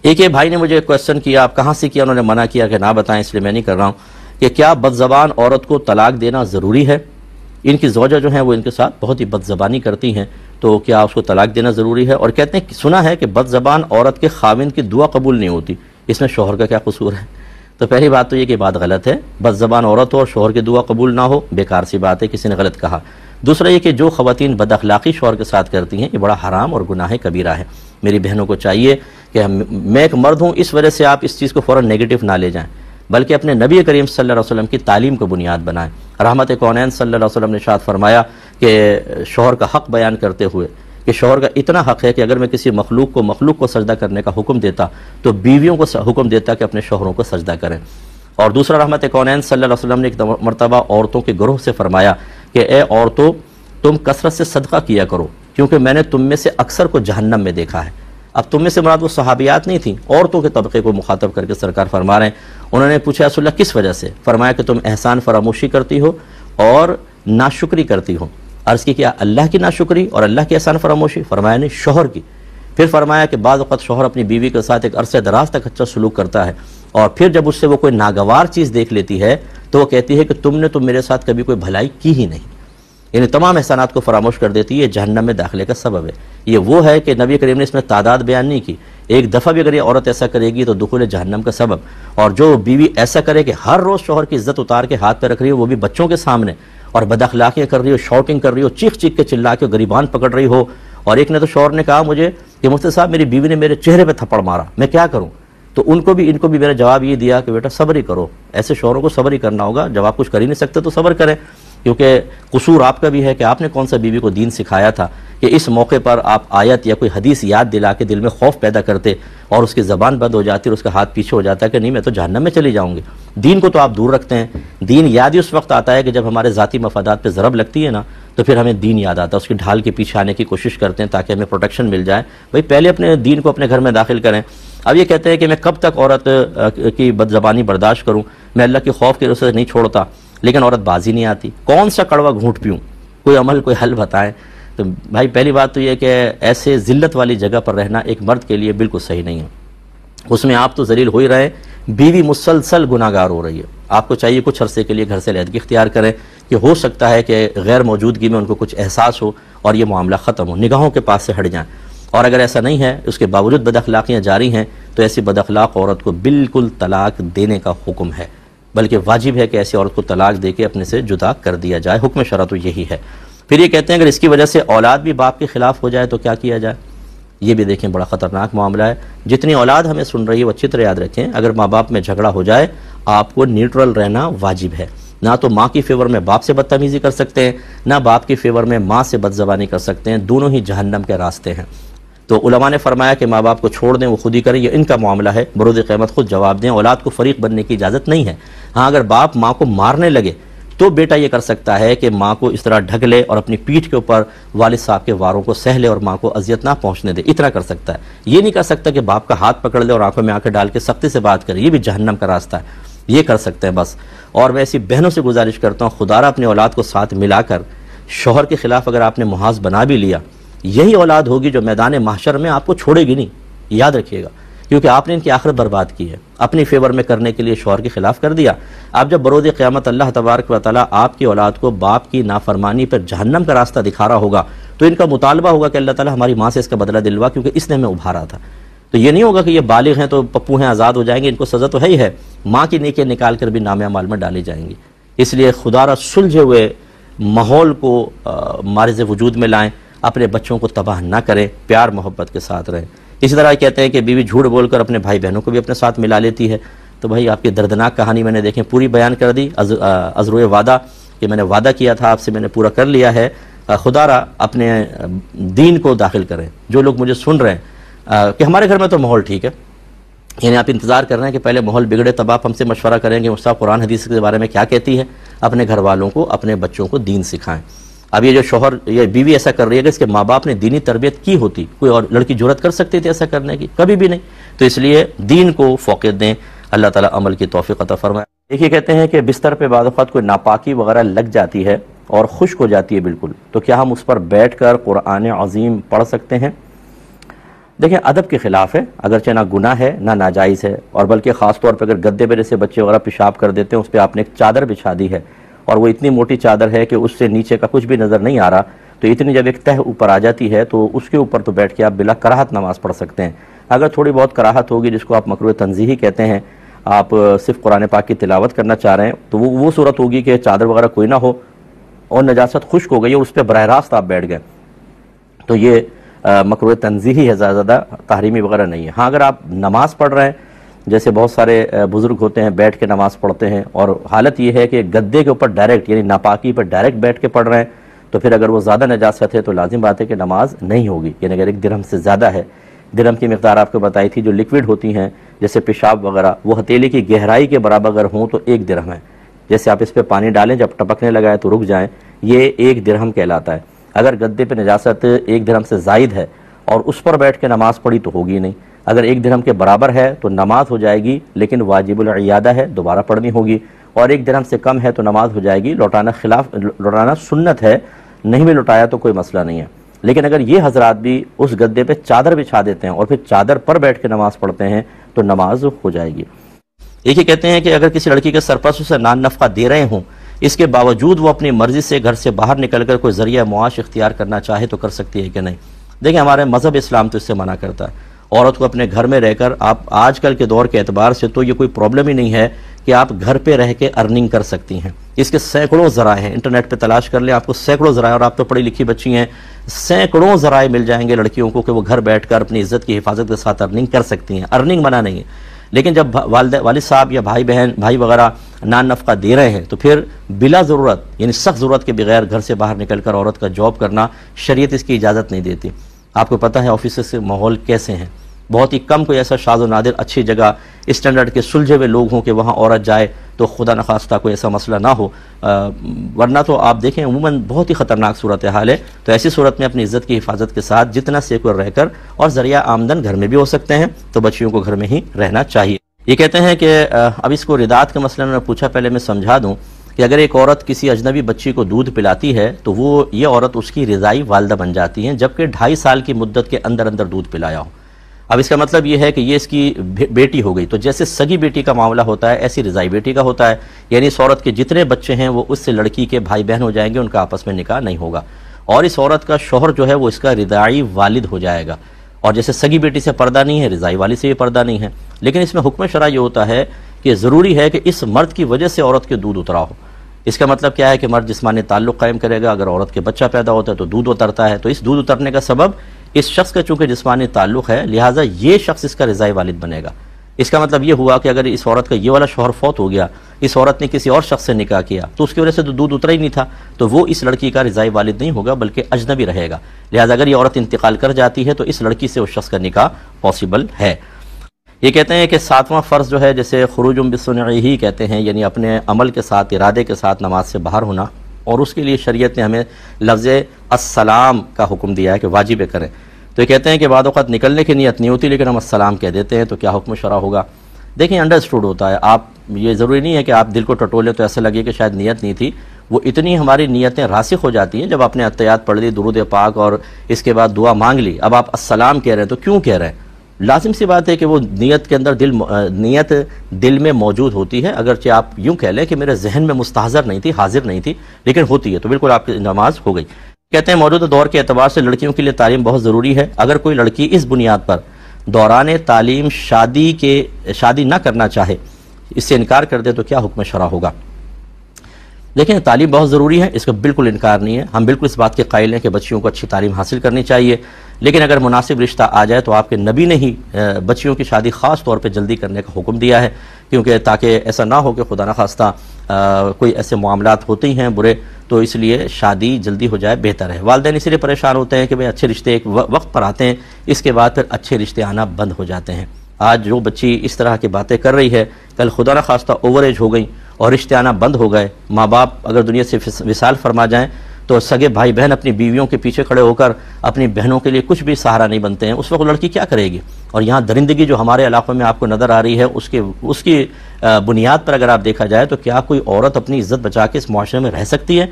ایک یہ بھائی نے مجھے کویسچن کیا، آپ کہاں سے کیا، انہوں نے منع کیا کہ نہ بتائیں، اس لیے میں نہیں کر رہا ہوں، کہ کیا بد زبان عورت کو طلاق دینا ضروری ہے؟ ان کی زوجہ جو ہیں وہ ان کے ساتھ بہت ہی بد زبانی کرتی ہیں، تو کیا اس کو طلاق دینا ضروری ہے؟ اور کہتے ہیں سنا ہے کہ بد زبان عورت کے خاوند کی دعا قبول نہیں ہوتی، اس میں شوہر کا کیا قصور ہے؟ تو پہلی بات تو یہ کہ بات غلط ہے، بد زبان عورت ہو اور شوہر کی دعا قبول نہ ہو، بیکار سی بات ہے، کسی نے غلط کہا۔ دوسرا یہ کہ جو خواتین بد اخلاقی شوہر کے ساتھ کرتی ہیں یہ بڑا حرام اور گناہ کبیرہ ہے۔ میری بہنوں کو چاہیے کہ میں ایک مرد ہوں، اس وجہ سے آپ اس چیز کو فوراً نیگیٹو نہ لے جائیں، بلکہ اپنے نبی کریم صلی اللہ علیہ وسلم کی تعلیم کو بنیاد بنائیں۔ رحمت کونین صلی اللہ علیہ وسلم نے ارشاد فرمایا کہ شوہر کا حق بیان کرتے ہوئے کہ شوہر کا اتنا حق ہے کہ اگر میں کسی مخلوق کو سجدہ کرنے کا حکم دیتا تو بیویوں کو حکم دیتا کہ اپنے شوہروں کو سجدہ کریں۔ اور دوسرا رحمت کونین صلی اللہ علیہ وسلم نے ایک مرتبہ عورتوں کے گروہ سے فرمایا کہ اے عورتوں، تم کثرت سے صدقہ کیا کرو، کیونکہ میں نے تم میں سے اکثر کو جہنم میں دیکھا ہے۔ اب تم میں سے مراد وہ صحابیات نہیں تھیں، عورتوں کے طبقے کو مخاطب کر کے سرکار فرما رہے ہیں۔ انہوں نے پوچھا رسول اللہ کس وجہ سے؟ فرمایا کہ تم احسان فراموشی کرتی ہو اور ناشکری کرتی ہو۔ عرض کی کیا اللہ کی ناشکری اور اللہ کی احسان فراموشی؟ فرمایا نہیں، شوہر کی۔ پھر فرمایا کہ بعض وقت شوہر اپنی بیوی کے ساتھ ایک عرصے دراز تک اچھا سلوک کرتا ہے، اور پھر جب اس سے وہ کوئی ناگوار چیز دیکھ لیتی ہے تو وہ کہتی ہے کہ تم نے تو میرے ساتھ کبھی کوئی بھلائی کی ہی نہیں، یعنی تمام احسانات کو فراموش کر دیتی ہے، یہ جہنم میں داخلے کا سبب ہے۔ یہ وہ ہے کہ نبی کریم نے اس میں تعداد بیان نہیں کی، ایک دفعہ بھی اگر یہ عورت ایسا کرے گی تو دخول جہنم کا سبب۔ اور جو بیوی ایسا کرے کہ ہر روز شوہر کی عزت اتار کے ہاتھ پہ رکھ رہی ہو، وہ بھی بچوں کے سامنے، اور بد اخلاقیاں کر رہی ہو، شاؤٹنگ کر رہی ہو، چیخ کے چلا کے گریبان پکڑ رہی ہو، اور ایک نے تو شوہر نے کہا مجھے کہ مفتی صاحب میری بیوی نے میرے چہرے پہ تھپڑ مارا، میں کیا کروں؟ تو ان کو بھی میرا جواب یہ دیا کہ بیٹا صبر ہی کرو، ایسے شوہروں کو صبر ہی کرنا ہوگا، جب آپ کچھ کر ہی نہیں سکتے تو صبر کریں، کیونکہ قصور آپ کا بھی ہے کہ آپ نے کون سا بیوی کو دین سکھایا تھا کہ اس موقع پر آپ آیت یا کوئی حدیث یاد دلا کے دل میں خوف پیدا کرتے اور اس کی زبان بند ہو جاتی اور اس کا ہاتھ پیچھے ہو جاتا ہے کہ نہیں میں تو جہنم میں چلی جاؤں گی۔ دین کو تو آپ دور رکھتے ہیں، دین یاد ہی اس وقت آتا ہے کہ جب ہمارے ذاتی مفادات پہ ضرب لگتی ہے نا، تو پھر ہمیں دین یاد آتا ہے، اس کی ڈھال کے پیچھے آنے کی کوشش کرتے ہیں تاکہ ہمیں پروٹیکشن مل جائے۔ بھائی پہلے اپنے دین کو اپنے گھر میں داخل کریں۔ اب یہ کہتے ہیں کہ میں کب تک عورت کی بد زبانی برداشت کروں، میں اللہ کے خوف کی وجہ سے نہیں چھوڑتا، لیکن عورت بازی نہیں آتی، کون سا کڑوا گھونٹ پیوں، کوئی عمل کوئی حل بتائیں۔ تو بھائی پہلی بات تو یہ کہ ایسے ذلت والی جگہ پر رہنا ایک مرد کے لیے بالکل صحیح نہیں ہے، اس میں آپ تو ذلیل ہو ہی رہے، بیوی مسلسل گناہگار ہو رہی ہے، آپ کو چاہیے کچھ عرصے کے لیے گھر سے علیحدگی اختیار کریں کہ ہو سکتا ہے کہ غیر موجودگی میں ان کو کچھ احساس ہو اور یہ معاملہ ختم ہو، نگاہوں کے پاس سے ہٹ جائیں۔ اور اگر ایسا نہیں ہے، اس کے باوجود بد اخلاقیاں جاری ہیں، تو ایسی بد اخلاق عورت کو بالکل طلاق دینے کا حکم ہے، بلکہ واجب ہے کہ ایسی عورت کو طلاق دے کے اپنے سے جدا کر دیا جائے، حکم شرع تو یہی ہے۔ پھر یہ کہتے ہیں اگر اس کی وجہ سے اولاد بھی باپ کے خلاف ہو جائے تو کیا کیا جائے؟ یہ بھی دیکھیں بڑا خطرناک معاملہ ہے۔ جتنی اولاد ہمیں سن رہی ہے وہ اچھی طرح یاد رکھیں، اگر ماں باپ میں جھگڑا ہو جائے آپ کو نیوٹرل رہنا واجب ہے، نہ تو ماں کی فیور میں باپ سے بدتمیزی کر سکتے ہیں، نہ باپ کی فیور میں ماں سے بد زبانی کر سکتے ہیں، دونوں ہی جہنم کے راستے ہیں۔ تو علماء نے فرمایا کہ ماں باپ کو چھوڑ دیں، وہ خود ہی کریں، یہ ان کا معاملہ ہے، بروز قیامت خود جواب دیں، اولاد کو فریق بننے کی اجازت نہیں ہے۔ ہاں اگر باپ ماں کو مارنے لگے تو بیٹا یہ کر سکتا ہے کہ ماں کو اس طرح ڈھک لے اور اپنی پیٹھ کے اوپر والد صاحب کے واروں کو سہ لے اور ماں کو اذیت نہ پہنچنے دے، اتنا کر سکتا ہے۔ یہ نہیں کر سکتا کہ باپ کا ہاتھ پکڑ لے اور آنکھوں میں آنکھیں ڈال کے سختی سے بات کرے، یہ بھی جہنم کا راستہ ہے، یہ کر سکتے ہیں بس۔ اور میں ایسی بہنوں سے گزارش کرتا ہوں، خدا را اپنی اولاد کو ساتھ ملا کر شوہر کے خلاف اگر آپ نے محاذ بنا بھی لیا، یہی اولاد ہوگی جو میدان محشر میں آپ کو چھوڑے گی نہیں، یاد رکھیے گا، کیونکہ آپ نے ان کی آخرت برباد کی ہے، اپنی فیور میں کرنے کے لیے شوہر کے خلاف کر دیا۔ اب جب بروز قیامت اللہ تبارک و تعالیٰ آپ کی اولاد کو باپ کی نافرمانی پر جہنم کا راستہ دکھا رہا ہوگا تو ان کا مطالبہ ہوگا کہ اللہ تعالیٰ ہماری ماں سے اس کا بدلہ دلوا، کیونکہ اس نے ہمیں ابھارا تھا۔ تو یہ نہیں ہوگا کہ یہ بالغ ہیں تو پپو ہیں آزاد ہو جائیں گے، ان کو سزا تو ہے ہی ہے، ماں کی نیکیاں نکال کر بھی نام اعمال میں ڈالی جائیں گی۔ اس لیے خدا را سلجھے ہوئے ماحول کو مارز وجود میں لائیں، اپنے بچوں کو تباہ نہ کریں، پیار محبت کے ساتھ رہیں۔ اسی طرح کہتے ہیں کہ بیوی جھوٹ بول کر اپنے بھائی بہنوں کو بھی اپنے ساتھ ملا لیتی ہے، تو بھائی آپ کی دردناک کہانی میں نے دیکھیں پوری بیان کر دی، ازروئے وعدہ کہ میں نے وعدہ کیا تھا آپ سے، میں نے پورا کر لیا ہے۔ خدا را اپنے دین کو داخل کریں۔ جو لوگ مجھے سن رہے ہیں کہ ہمارے گھر میں تو ماحول ٹھیک ہے، یعنی آپ انتظار کر رہے ہیں کہ پہلے ماحول بگڑے تب آپ ہم سے مشورہ کریں گے مصطفیٰ قرآن حدیث کے بارے میں کیا کہتی ہے، اپنے گھر والوں کو اپنے بچوں کو دین سکھائیں۔ اب یہ جو شوہر یہ بیوی ایسا کر رہی ہے کہ اس کے ماں باپ نے دینی تربیت کی ہوتی، کوئی اور لڑکی جرأت کر سکتی تھی ایسا کرنے کی؟ کبھی بھی نہیں۔ تو اس لیے دین کو فوقیت دیں، اللہ تعالیٰ عمل کی توفیق عطا فرمائے۔ دیکھیے کہتے ہیں کہ بستر پہ بعض اوقات کوئی ناپاکی وغیرہ لگ جاتی ہے اور خشک ہو جاتی ہے بالکل، تو کیا ہم اس پر بیٹھ کر قرآن عظیم پڑھ سکتے ہیں؟ دیکھیں ادب کے خلاف ہے، اگرچہ نہ گناہ ہے نہ ناجائز ہے، اور بلکہ خاص طور پہ اگر گدے پہ جیسے بچے وغیرہ پیشاب کر دیتے ہیں اس پہ آپ نے ایک چادر بچھا دی ہے اور وہ اتنی موٹی چادر ہے کہ اس سے نیچے کا کچھ بھی نظر نہیں آ رہا، تو اتنی جب ایک تہ اوپر آ جاتی ہے تو اس کے اوپر تو بیٹھ کے آپ بلا کراہت نماز پڑھ سکتے ہیں۔ اگر تھوڑی بہت کراہت ہوگی جس کو آپ مکروہ تنزیہی کہتے ہیں، آپ صرف قرآن پاک کی تلاوت کرنا چاہ رہے ہیں، تو وہ صورت ہوگی کہ چادر وغیرہ کوئی نہ ہو اور نجاست خشک ہو گئی اور اس پہ براہ راست آپ بیٹھ گئے، تو یہ مکروہ تنزیہی ہے، زیادہ تحریمی وغیرہ نہیں ہے۔ ہاں اگر آپ نماز پڑھ رہے ہیں، جیسے بہت سارے بزرگ ہوتے ہیں بیٹھ کے نماز پڑھتے ہیں، اور حالت یہ ہے کہ گدے کے اوپر ڈائریکٹ یعنی ناپاکی پر ڈائریکٹ بیٹھ کے پڑھ رہے ہیں، تو پھر اگر وہ زیادہ نجاست ہے تو لازم بات ہے کہ نماز نہیں ہوگی، یعنی اگر 1 درہم سے زیادہ ہے۔ درہم کی مقدار آپ کو بتائی تھی، جو لیکوڈ ہوتی ہیں جیسے پیشاب وغیرہ، وہ ہتھیلی کی گہرائی کے برابر اگر ہوں تو 1 درہم ہے۔ جیسے آپ اس پہ پانی ڈالیں جب ٹپکنے لگائے تو رک جائیں، یہ 1 درہم کہلاتا ہے۔ اگر گدے پہ نجاست 1 درہم سے زائد ہے اور اس پر بیٹھ کے نماز پڑھی تو ہوگی نہیں۔ اگر 1 درہم کے برابر ہے تو نماز ہو جائے گی، لیکن واجب العیادہ ہے، دوبارہ پڑھنی ہوگی، اور 1 درہم سے کم ہے تو نماز ہو جائے گی، لوٹانا سنت ہے، نہیں بھی لوٹایا تو کوئی مسئلہ نہیں ہے۔ لیکن اگر یہ حضرات بھی اس گدے پہ چادر بچھا دیتے ہیں اور پھر چادر پر بیٹھ کے نماز پڑھتے ہیں تو نماز ہو جائے گی۔ ایک ہی کہتے ہیں کہ اگر کسی لڑکی کے سرپرست اسے نان نفقہ دے رہے ہوں، اس کے باوجود وہ اپنی مرضی سے گھر سے باہر نکل کر کوئی ذریعہ معاش اختیار کرنا چاہے تو کر سکتی ہے کہ نہیں؟ دیکھیں ہمارے مذہب اسلام تو اس سے منع کرتا ہے۔ عورت کو اپنے گھر میں رہ کر، آپ آج کل کے دور کے اعتبار سے تو یہ کوئی پرابلم ہی نہیں ہے کہ آپ گھر پہ رہ کے ارننگ کر سکتی ہیں۔ اس کے سینکڑوں ذرائع ہیں، انٹرنیٹ پہ تلاش کر لیں، آپ کو سینکڑوں ذرائع، اور آپ تو پڑھی لکھی بچی ہیں، سینکڑوں ذرائع مل جائیں گے لڑکیوں کو کہ وہ گھر بیٹھ کر اپنی عزت کی حفاظت کے ساتھ ارننگ کر سکتی ہیں، ارننگ منع نہیں ہے۔ لیکن جب والد صاحب یا بھائی وغیرہ نان نفقہ دے رہے ہیں تو پھر بلا ضرورت یعنی سخت ضرورت کے بغیر گھر سے باہر نکل کر عورت کا جاب کرنا، شریعت اس کی اجازت نہیں دیتی۔ آپ کو پتہ ہے آفیسز سے ماحول کیسے ہیں، بہت ہی کم کوئی ایسا شاذ و نادر اچھی جگہ اسٹینڈرڈ کے سلجھے ہوئے لوگ ہوں کہ وہاں عورت جائے تو خدا نخواستہ کوئی ایسا مسئلہ نہ ہو، ورنہ تو آپ دیکھیں عموماً بہت ہی خطرناک صورتحال ہے۔ تو ایسی صورت میں اپنی عزت کی حفاظت کے ساتھ جتنا سیکولر رہ کر اور ذریعہ آمدن گھر میں بھی ہو سکتے ہیں تو بچیوں کو گھر میں ہی رہنا چاہیے۔ یہ کہتے ہیں کہ اب اس کو رداعت کے مسئلے میں پوچھا، پہلے میں سمجھا دوں کہ اگر ایک عورت کسی اجنبی بچی کو دودھ پلاتی ہے تو یہ عورت اس کی رضائی والدہ بن جاتی ہیں، جبکہ 2.5 سال کی مدت کے اندر دودھ پلایا ہو۔ اب اس کا مطلب یہ ہے کہ یہ اس کی بیٹی ہو گئی، تو جیسے سگی بیٹی کا معاملہ ہوتا ہے ایسی رضائی بیٹی کا ہوتا ہے، یعنی اس عورت کے جتنے بچے ہیں وہ اس سے لڑکی کے بھائی بہن ہو جائیں گے، ان کا آپس میں نکاح نہیں ہوگا، اور اس عورت کا شوہر جو ہے وہ اس کا رضائی والد ہو جائے گا۔ اور جیسے سگی بیٹی سے پردہ نہیں ہے، رضائی والد سے یہ پردہ نہیں ہے، لیکن اس میں حکم شرع یہ ہوتا ہے کہ ضروری ہے کہ اس مرد کی وجہ سے عورت کے دودھ اترا ہو۔ اس کا مطلب کیا ہے کہ مرد جسمانی تعلق قائم کرے گا، اگر عورت کے بچہ پیدا ہوتا ہے تو دودھ اترتا ہے، تو اس دودھ اترنے کا سبب اس شخص کا چونکہ جسمانی تعلق ہے، لہٰذا یہ شخص اس کا رضائی والد بنے گا۔ اس کا مطلب یہ ہوا کہ اگر اس عورت کا یہ والا شوہر فوت ہو گیا، اس عورت نے کسی اور شخص سے نکاح کیا تو اس کی وجہ سے تو دودھ اترا ہی نہیں تھا، تو وہ اس لڑکی کا رضائی والد نہیں ہوگا بلکہ اجنبی رہے گا۔ لہٰذا اگر یہ عورت انتقال کر جاتی ہے تو اس لڑکی سے اس شخص کا نکاح پاسبل ہے۔ یہ کہتے ہیں کہ 7واں فرض جو ہے جسے خروج بصنعہ کہتے ہیں، یعنی اپنے عمل کے ساتھ ارادے کے ساتھ نماز سے باہر ہونا، اور اس کے لیے شریعت نے ہمیں لفظ السلام کا حکم دیا ہے کہ واجب کریں۔ تو یہ کہتے ہیں کہ بعد اوقات نکلنے کی نیت نہیں ہوتی لیکن ہم السلام کہہ دیتے ہیں، تو کیا حکم شرع ہوگا؟ دیکھیں انڈرسٹوڈ ہوتا ہے، آپ یہ ضروری نہیں ہے کہ آپ دل کو ٹٹولیں تو ایسا لگے کہ شاید نیت نہیں تھی، وہ اتنی ہماری نیتیں راسخ ہو جاتی ہیں جب آپ نے اتحیات پڑھ لی، درود پاک، اور اس کے بعد دعا مانگ لی، اب آپ السلام کہہ رہے ہیں تو کیوں کہہ رہے ہیں؟ لازم سی بات ہے کہ وہ نیت کے اندر نیت دل میں موجود ہوتی ہے، اگرچہ آپ یوں کہہ لیں کہ میرے ذہن میں مستحضر نہیں تھی، حاضر نہیں تھی، لیکن ہوتی ہے، تو بالکل آپ کی نماز ہو گئی۔ کہتے ہیں موجودہ دور کے اعتبار سے لڑکیوں کے لیے تعلیم بہت ضروری ہے، اگر کوئی لڑکی اس بنیاد پر دوران تعلیم شادی نہ کرنا چاہے، اس سے انکار کر دے تو کیا حکم شرع ہوگا؟ دیکھیں تعلیم بہت ضروری ہے، اس کا بالکل انکار نہیں ہے، ہم بالکل اس بات کے قائل ہیں کہ بچیوں کو اچھی تعلیم حاصل کرنی چاہیے، لیکن اگر مناسب رشتہ آ جائے تو آپ کے نبی نے ہی بچیوں کی شادی خاص طور پہ جلدی کرنے کا حکم دیا ہے، کیونکہ تاکہ ایسا نہ ہو کہ خدا نخواستہ کوئی ایسے معاملات ہوتے ہی ہیں برے، تو اس لیے شادی جلدی ہو جائے بہتر ہے۔ والدین اس لیے پریشان ہوتے ہیں کہ بھئی اچھے رشتے ایک وقت پر آتے ہیں، اس کے بعد پھر اچھے رشتے آنا بند ہو جاتے ہیں۔ آج جو بچی اس طرح کی باتیں کر رہی ہے، کل خدا نخواستہ اوور ایج ہو گئی اور رشتے آنا بند ہو گئے، ماں باپ اگر دنیا سے وصال فرما جائیں تو سگے بھائی بہن اپنی بیویوں کے پیچھے کھڑے ہو کر اپنی بہنوں کے لیے کچھ بھی سہارا نہیں بنتے ہیں، اس وقت لڑکی کیا کرے گی؟ اور یہاں درندگی جو ہمارے علاقوں میں آپ کو نظر آ رہی ہے، اس کی بنیاد پر اگر آپ دیکھا جائے تو کیا کوئی عورت اپنی عزت بچا کے اس معاشرے میں رہ سکتی ہے؟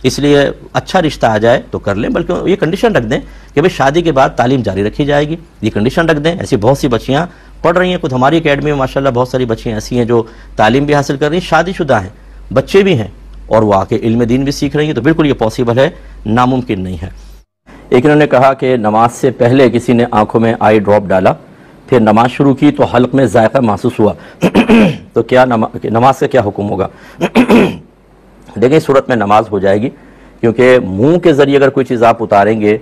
اس لیے اچھا رشتہ آ جائے تو کر لیں، بلکہ یہ کنڈیشن رکھ دیں کہ کہ بھئی شادی کے بعد تعلیم جاری رکھی جائے گی، یہ کنڈیشن رکھ دیں۔ ایسی بہت سی بچیاں پڑھ رہی ہیں، خود ہماری اکیڈمی میں ماشاءاللہ بہت ساری بچیاں ایسی ہیں جو تعلیم بھی حاصل کر رہی ہیں، شادی شدہ ہیں، بچے بھی ہیں، اور وہ آ کے علم دین بھی سیکھ رہی ہیں، تو بالکل یہ پاسبل ہے، ناممکن نہیں ہے۔ ایک انہوں نے کہا کہ نماز سے پہلے کسی نے آنکھوں میں آئی ڈراپ ڈالا، پھر نماز شروع کی تو حلق میں ذائقہ محسوس ہوا تو کیا نماز کا کیا حکم ہوگا؟ دیکھیں اس صورت میں نماز ہو جائے گی، کیونکہ منہ کے ذریعے اگر کوئی چیز آپ اتاریں گے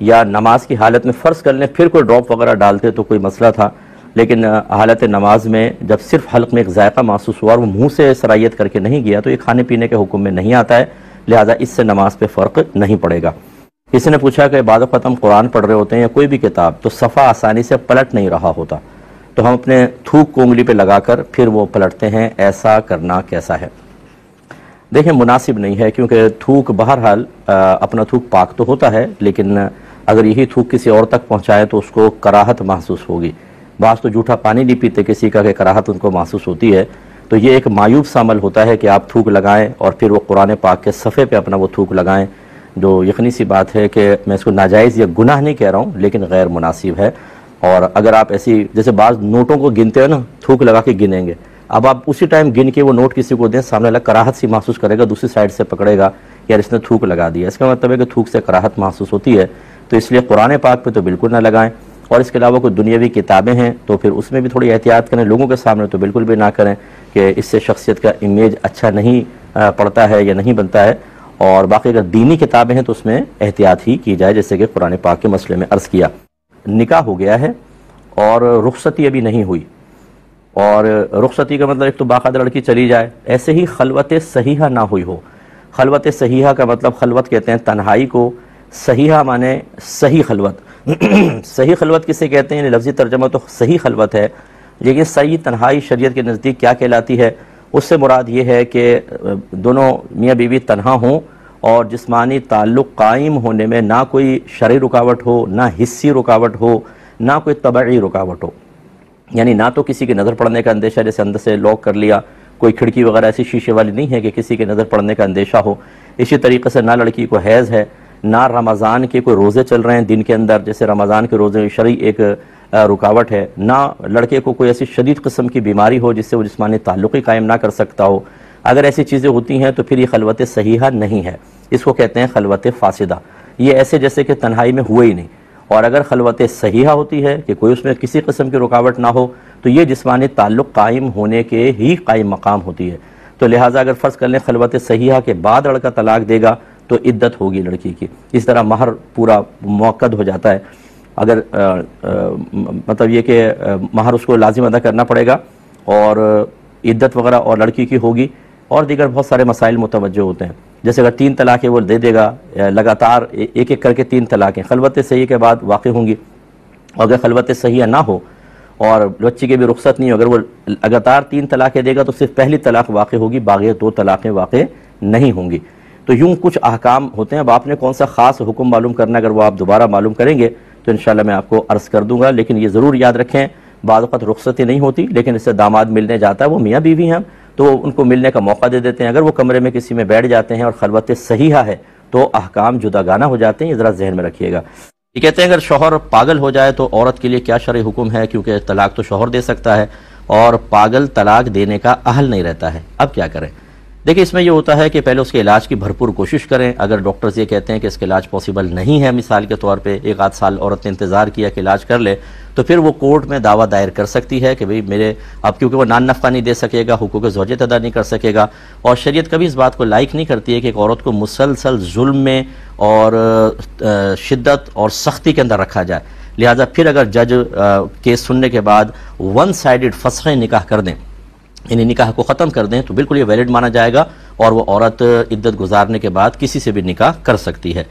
یا نماز کی حالت میں فرض کر لیں پھر کوئی ڈراپ وغیرہ ڈالتے تو کوئی مسئلہ تھا، لیکن حالت نماز میں جب صرف حلق میں ایک ذائقہ محسوس ہوا اور وہ منہ سے سرائیت کر کے نہیں گیا تو یہ کھانے پینے کے حکم میں نہیں آتا ہے، لہٰذا اس سے نماز پہ فرق نہیں پڑے گا۔ کسی نے پوچھا کہ بعض اوقات ہم قرآن پڑھ رہے ہوتے ہیں یا کوئی بھی کتاب تو صفحہ آسانی سے پلٹ نہیں رہا ہوتا، تو ہم اپنے تھوک کو انگلی پہ لگا کر پھر وہ پلٹتے ہیں، ایسا کرنا کیسا ہے؟ دیکھیں مناسب نہیں ہے، کیونکہ تھوک بہرحال اپنا تھوک پاک تو ہوتا ہے، لیکن اگر یہی تھوک کسی اور تک پہنچائے تو اس کو کراہت محسوس ہوگی۔ بعض تو جھوٹا پانی نہیں پیتے کسی کا کہ کراہت ان کو محسوس ہوتی ہے، تو یہ ایک مایوب سا عمل ہوتا ہے کہ آپ تھوک لگائیں اور پھر وہ قرآن پاک کے صفحے پہ اپنا وہ تھوک لگائیں، جو یقینی سی بات ہے کہ میں اس کو ناجائز یا گناہ نہیں کہہ رہا ہوں لیکن غیر مناسب ہے۔ اور اگر آپ ایسی جیسے بعض نوٹوں کو گنتے ہیں نا، تھوک لگا کے گنیں گے، اب آپ اسی ٹائم گن کے وہ نوٹ کسی کو دیں، سامنے والا کراہت سی محسوس کرے گا، دوسری سائڈ سے پکڑے گا یار اس نے تھوک لگا دیا، اس کا مطلب ہے کہ تھوک سے کراہت محسوس ہوتی ہے، تو اس لیے قرآن پاک پہ تو بالکل نہ لگائیں۔ اور اس کے علاوہ کوئی دنیاوی کتابیں ہیں تو پھر اس میں بھی تھوڑی احتیاط کریں، لوگوں کے سامنے تو بالکل بھی نہ کریں کہ اس سے شخصیت کا امیج اچھا نہیں پڑتا ہے یا نہیں بنتا ہے۔ اور باقی اگر دینی کتابیں ہیں تو اس میں احتیاط ہی کی جائے، جیسے کہ قرآن پاک کے مسئلے میں عرض کیا۔ نکاح ہو گیا ہے اور رخصتی ابھی نہیں ہوئی، اور رخصتی کا مطلب ایک تو باقاعدہ لڑکی چلی جائے، ایسے ہی خلوت صحیحہ نہ ہوئی ہو۔ خلوت صحیحہ کا مطلب خلوت کہتے ہیں تنہائی کو، صحیحہ مانے صحیح خلوت صحیح خلوت کسے کہتے ہیں؟ لفظی ترجمہ تو صحیح خلوت ہے، لیکن صحیح تنہائی شریعت کے نزدیک کیا کہلاتی ہے؟ اس سے مراد یہ ہے کہ دونوں میاں بیوی تنہا ہوں اور جسمانی تعلق قائم ہونے میں نہ کوئی شرعی رکاوٹ ہو، نہ حسی رکاوٹ ہو، نہ کوئی طبعی رکاوٹ ہو، یعنی نہ تو کسی کی نظر پڑنے کا اندیشہ، جیسے اندر سے لاک کر لیا، کوئی کھڑکی وغیرہ ایسی شیشے والی نہیں ہے کہ کسی کی نظر پڑنے کا اندیشہ ہو۔ اسی طریقے سے نہ لڑکی کو حیض ہے، نہ رمضان کے کوئی روزے چل رہے ہیں دن کے اندر، جیسے رمضان کے روزے شرعی ایک رکاوٹ ہے، نہ لڑکے کو کوئی ایسی شدید قسم کی بیماری ہو جس سے وہ جسمانی تعلق ہی قائم نہ کر سکتا ہو۔ اگر ایسی چیزیں ہوتی ہیں تو پھر یہ خلوت صحیحہ نہیں ہے، اس کو کہتے ہیں خلوت فاسدہ، یہ ایسے جیسے کہ تنہائی میں ہوئے ہی نہیں۔ اور اگر خلوت صحیحہ ہوتی ہے کہ کوئی اس میں کسی قسم کی رکاوٹ نہ ہو تو یہ جسمانی تعلق قائم ہونے کے ہی قائم مقام ہوتی ہے، تو لہٰذا اگر فرض کر لیں خلوت صحیحہ کے بعد لڑکا طلاق دے گا تو عدت ہوگی لڑکی کی، اس طرح مہر پورا موقد ہو جاتا ہے۔ اگر مطلب یہ کہ مہر اس کو لازم ادا کرنا پڑے گا اور عدت وغیرہ اور لڑکی کی ہوگی، اور دیگر بہت سارے مسائل متوجہ ہوتے ہیں، جیسے اگر 3 طلاقیں وہ دے دے گا لگاتار ایک ایک کر کے 3 طلاقیں خلوت صحیح کے بعد واقع ہوں گی، اور اگر خلوت صحیح نہ ہو اور بچی کی بھی رخصت نہیں ہو، اگر وہ لگاتار 3 طلاقیں دے گا تو صرف پہلی طلاق واقع ہوگی، باقی 2 طلاقیں واقع نہیں ہوں گی۔ تو یوں کچھ احکام ہوتے ہیں، اب آپ نے کون سا خاص حکم معلوم کرنا ہے، اگر وہ آپ دوبارہ معلوم کریں گے تو انشاءاللہ میں آپ کو عرض کر دوں گا، لیکن یہ ضرور یاد رکھیں بعض اوقات رخصتی نہیں ہوتی لیکن اس سے داماد ملنے جاتا ہے، وہ میاں بیوی ہیں تو ان کو ملنے کا موقع دے دیتے ہیں، اگر وہ کمرے میں کسی میں بیٹھ جاتے ہیں اور خلوت صحیحہ ہے تو احکام جداگانہ ہو جاتے ہیں، یہ ذرا ذہن میں رکھیے گا۔ یہ کہتے ہیں اگر شوہر پاگل ہو جائے تو عورت کے لیے کیا شرعی حکم ہے، کیونکہ طلاق تو شوہر دے سکتا ہے اور پاگل طلاق دینے کا اہل نہیں رہتا ہے، اب کیا کریں؟ دیکھیں اس میں یہ ہوتا ہے کہ پہلے اس کے علاج کی بھرپور کوشش کریں، اگر ڈاکٹرز یہ کہتے ہیں کہ اس کے علاج پاسبل نہیں ہے، مثال کے طور پہ 1 سال عورت نے انتظار کیا کہ علاج کر لے، تو پھر وہ کورٹ میں دعویٰ دائر کر سکتی ہے کہ بھئی میرے اب کیونکہ وہ نان نفقہ نہیں دے سکے گا، حقوق زوجیت ادا نہیں کر سکے گا، اور شریعت کبھی اس بات کو لائک نہیں کرتی ہے کہ ایک عورت کو مسلسل ظلم میں اور شدت اور سختی کے اندر رکھا جائے، لہٰذا پھر اگر جج کیس سننے کے بعد 1 سائیڈڈ فسخ نکاح کر دیں، یعنی نکاح کو ختم کر دیں، تو بالکل یہ ویلڈ مانا جائے گا اور وہ عورت عدت گزارنے کے بعد کسی سے بھی نکاح کر سکتی ہے۔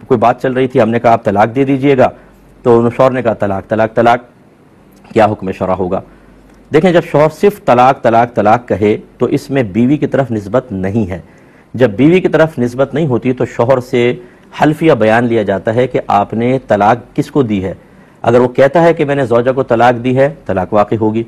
کوئی بات چل رہی تھی، ہم نے کہا آپ طلاق دے دیجئے گا، تو شوہر نے کہا طلاق کیا حکم شرع ہوگا؟ دیکھیں جب شوہر صرف طلاق کہے تو اس میں بیوی کی طرف نسبت نہیں ہے، جب بیوی کی طرف نسبت نہیں ہوتی تو شوہر سے حلفیہ بیان لیا جاتا ہے کہ آپ نے طلاق کس کو دی ہے، اگر وہ کہتا ہے کہ میں نے زوجہ کو طلاق دی ہے طلاق واقع ہوگی،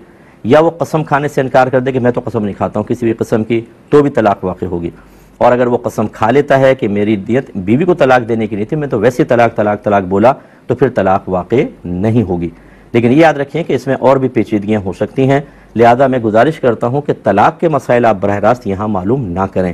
یا وہ قسم کھانے سے انکار کر دے کہ میں تو قسم نہیں کھاتا ہوں کسی بھی قسم کی، تو بھی طلاق واقع ہوگی۔ اور اگر وہ قسم کھا لیتا ہے کہ میری نیت بیوی کو طلاق دینے کی نہیں تھی، میں تو ویسے طلاق بولا، تو پھر طلاق واقع نہیں ہوگی۔ لیکن یہ یاد رکھیں کہ اس میں اور بھی پیچیدگیاں ہو سکتی ہیں، لہذا میں گزارش کرتا ہوں کہ طلاق کے مسائل آپ براہ راست یہاں معلوم نہ کریں۔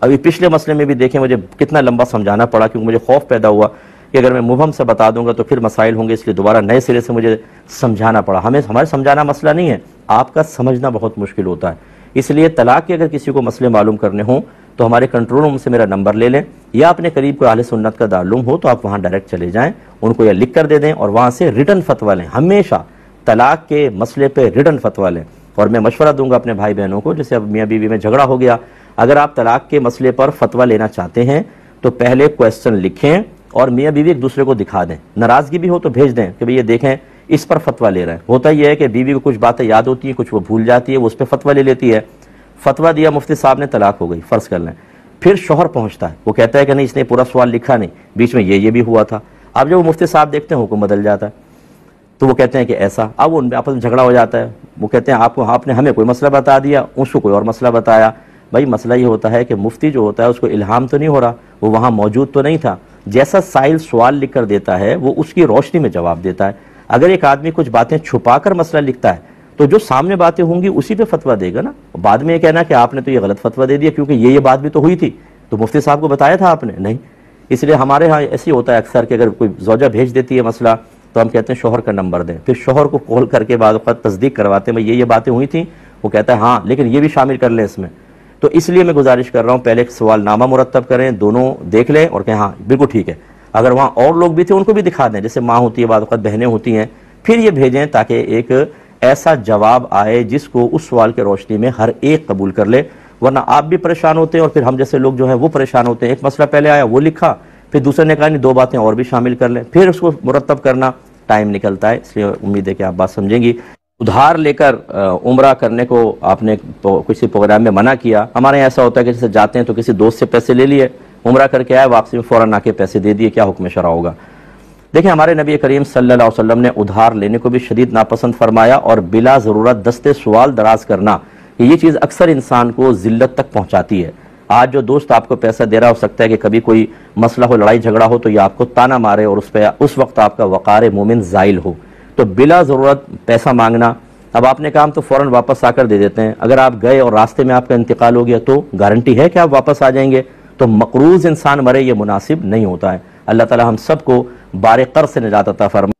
ابھی پچھلے مسئلے میں بھی دیکھیں مجھے کتنا لمبا سمجھانا پڑا، کیونکہ مجھے خوف پیدا ہوا کہ اگر میں مبہم سے بتا دوں گا تو پھر مسائل ہوں گے، اس لیے دوبارہ نئے سرے سے مجھے سمجھانا پڑا۔ ہمارے سمجھانا مسئلہ نہیں ہے، آپ کا سمجھنا بہت مشکل ہوتا ہے۔ اس لیے طلاق کے اگر کسی کو مسئلے معلوم کرنے ہوں تو ہمارے کنٹرول روم سے میرا نمبر لے لیں، یا اپنے قریب کوئی اہل سنت کا دارالعلوم ہو تو آپ وہاں ڈائریکٹ چلے جائیں، ان کو یہ لکھ کر دے دیں اور وہاں سے ریٹن فتویٰ لیں۔ ہمیشہ طلاق کے مسئلے پہ ریٹن فتویٰ لیں، اور میں مشورہ دوں گا اپنے بھائی بہنوں کو، جیسے اب میاں بیوی میں جھگڑا ہو گیا، اگر آپ طلاق کے مسئلے پر فتویٰ لینا چاہتے ہیں تو پہلے کویسچن لکھیں اور میاں بیوی ایک دوسرے کو دکھا دیں، ناراضگی بھی ہو تو بھیج دیں کہ بھئی یہ دیکھیں اس پر فتویٰ لے رہے ہیں۔ ہوتا یہ ہے کہ بیوی کو کچھ باتیں یاد ہوتی ہیں، کچھ وہ بھول جاتی ہے، وہ اس پہ فتویٰ لے لیتی ہے۔ فتویٰ دیا مفتی صاحب نے، طلاق ہو گئی، فرض کر لیں، پھر شوہر پہنچتا ہے، وہ کہتا ہے کہ نہیں اس نے پورا سوال لکھا نہیں، بیچ میں یہ بھی ہوا تھا۔ اب جب وہ مفتی صاحب دیکھتے ہیں حکم بدل جاتا ہے، تو وہ کہتے ہیں کہ ایسا، اب ان میں آپس میں جھگڑا ہو جاتا ہے، وہ کہتے ہیں آپ نے ہمیں کوئی مسئلہ بتا دیا، اس کو کوئی اور مسئلہ بتایا۔ بھائی مسئلہ یہ ہوتا ہے کہ مفتی جو ہوتا ہے اس کو الہام تو نہیں ہو رہا، وہ وہاں موجود تو نہیں تھا، جیسا سائل سوال لکھ کر دیتا ہے وہ اس کی روشنی میں جواب دیتا ہے۔ اگر ایک آدمی کچھ باتیں چھپا کر مسئلہ لکھتا ہے تو جو سامنے باتیں ہوں گی اسی پہ فتویٰ دے گا نا، بعد میں یہ کہنا کہ آپ نے تو یہ غلط فتویٰ دے دیا کیونکہ یہ بات بھی تو ہوئی تھی، تو مفتی صاحب کو بتایا تھا آپ نے نہیں۔ اس لیے ہمارے ہاں ایسے ہوتا ہے اکثر کہ اگر کوئی زوجہ بھیج دیتی ہے مسئلہ تو ہم کہتے ہیں شوہر کا نمبر دیں، پھر شوہر کو کال کر کے بعد وقت تصدیق کرواتے ہیں یہ باتیں ہوئی تھیں، وہ کہتا ہے ہاں لیکن یہ بھی شامل کر لیں اس میں۔ تو اس لیے میں گزارش کر رہا ہوں پہلے ایک سوال نامہ مرتب کریں، دونوں دیکھ لیں اور کہیں ہاں بالکل ٹھیک ہے، اگر وہاں اور لوگ بھی تھے ان کو بھی دکھا دیں، جیسے ماں ہوتی ہے بعض وقت بہنیں ہوتی ہیں، پھر یہ بھیجیں تاکہ ایک ایسا جواب آئے جس کو اس سوال کے روشنی میں ہر ایک قبول کر لے، ورنہ آپ بھی پریشان ہوتے ہیں اور پھر ہم جیسے لوگ جو ہیں وہ پریشان ہوتے ہیں۔ ایک مسئلہ پہلے آیا وہ لکھا، پھر دوسرے نے کہا نہیں دو باتیں اور بھی شامل کر لیں، پھر اس کو مرتب کرنا ٹائم نکلتا ہے۔ اس لیے امید ہے کہ آپ بات سمجھیں گی۔ ادھار لے کر عمرہ کرنے کو آپ نے کسی پروگرام میں منع کیا، ہمارے یہاں ایسا ہوتا ہے کہ جیسے جاتے ہیں تو کسی دوست سے پیسے لے لیے، عمرہ کر کے آئے، واپسی میں فوراً آ کے پیسے دے دیے، کیا حکم شرع ہوگا؟ دیکھیں ہمارے نبی کریم صلی اللہ علیہ وسلم نے ادھار لینے کو بھی شدید ناپسند فرمایا، اور بلا ضرورت دستے سوال دراز کرنا، کہ یہ چیز اکثر انسان کو ذلت تک پہنچاتی ہے۔ آج جو دوست آپ کو پیسہ دے رہا ہو سکتا ہے کہ کبھی کوئی مسئلہ ہو، لڑائی جھگڑا ہو تو یہ آپ کو تانا مارے اور اس وقت آپ کا وقار مومن زائل ہو، تو بلا ضرورت پیسہ مانگنا۔ اب آپ نے کام تو فوراً واپس آ کر دے دیتے ہیں، اگر آپ گئے اور راستے میں آپ کا انتقال ہو گیا تو گارنٹی ہے کہ آپ واپس آ جائیں گے؟ تو مقروض انسان مرے یہ مناسب نہیں ہوتا ہے۔ اللہ تعالی ہم سب کو بار قرض سے نجات عطا فرمائے۔